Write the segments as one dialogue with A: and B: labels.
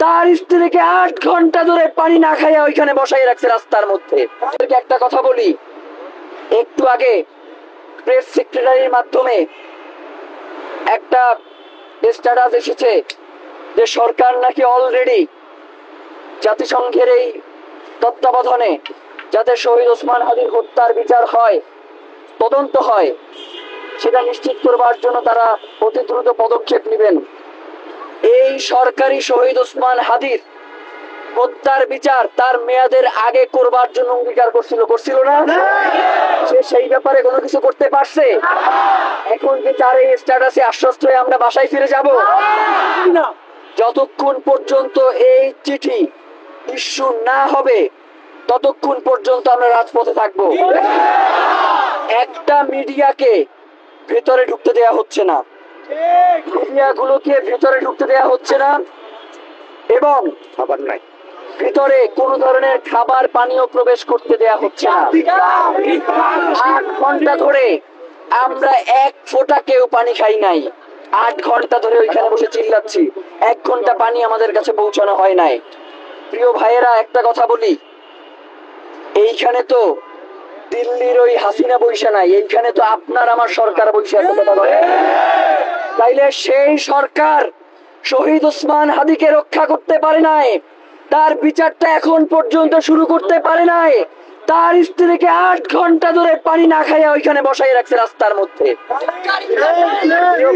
A: তার স্ত্রীকে 8 ঘন্টা ধরে পানি না খাইয়া ওইখানে বসাই রাখছে রাস্তার মধ্যে। একটা কথা বলি, একটু আগে প্রেস সেক্রেটারির মাধ্যমে একটা স্ট্যাটাস এসেছে যে সরকার নাকি অলরেডি জাতিসংঘের এই তত্ত্বাবধানে যাতে শহীদ ওসমান হাদির হত্যার বিচার হয়, তদন্ত হয়, সেটা নিশ্চিত করবার জন্য তারা অতি দ্রুত পদক্ষেপ নেবেন। এই সরকারি শহীদ ওসমান হাদির হত্যার বিচার তার মেয়াদের আগে করবার জন্য অঙ্গীকার করছিল না? সে সেই ব্যাপারে কোনো কিছু করতে পারছে? এখন কি তার এই স্ট্যাটাসে আশ্বস্ত হয়ে আমরা বাসায় ফিরে যাব না? যতক্ষণ পর্যন্ত এই চিঠি ইস্যু না হবে ততক্ষণ পর্যন্ত আমরা রাজপথে থাকবো। একটা মিডিয়াকে ভেতরে ঢুকতে দেয়া হচ্ছে না, মিডিয়াগুলোকে ভেতরে ঢুকতে দেয়া হচ্ছে না, এবং খাবার নাই, ভিতরে কোন ধরনের খাবার পানীয় প্রবেশ করতে দেয়া হচ্ছে না। 8 ঘন্টা ধরে আমরা এক ফোঁটা কেউ পানি খাই নাই। 8 ঘন্টা ধরে ওইখানে বসে চিল্লাচ্ছি, 1 ঘন্টা পানি আমাদের কাছে পৌঁছানো হয় নাই। প্রিয় ভাইয়েরা, একটা কথা বলি, এইখানে তো দিল্লির ওই হাসিনা বৈশা নাই, এইখানে তো আপনার আমার সরকার বৈশা আছে। কথা বলে, তাইলে সেই সরকার শহীদ ওসমান হাদিকে রক্ষা করতে পারে নাই, তার বিচারটা এখন পর্যন্ত শুরু করতে পারে নাই, তার স্ত্রীকে 8 ঘন্টা ধরে পানি না খাইয়া ওইখানে বসাই রাখছে রাস্তার মধ্যে।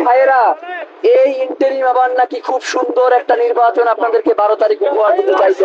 A: ভাইয়েরা, এই ইন্টেরিম আবার নাকি খুব সুন্দর একটা নির্বাচন আপনাদেরকে 12 তারিখ উপহার দিতে চাইছে।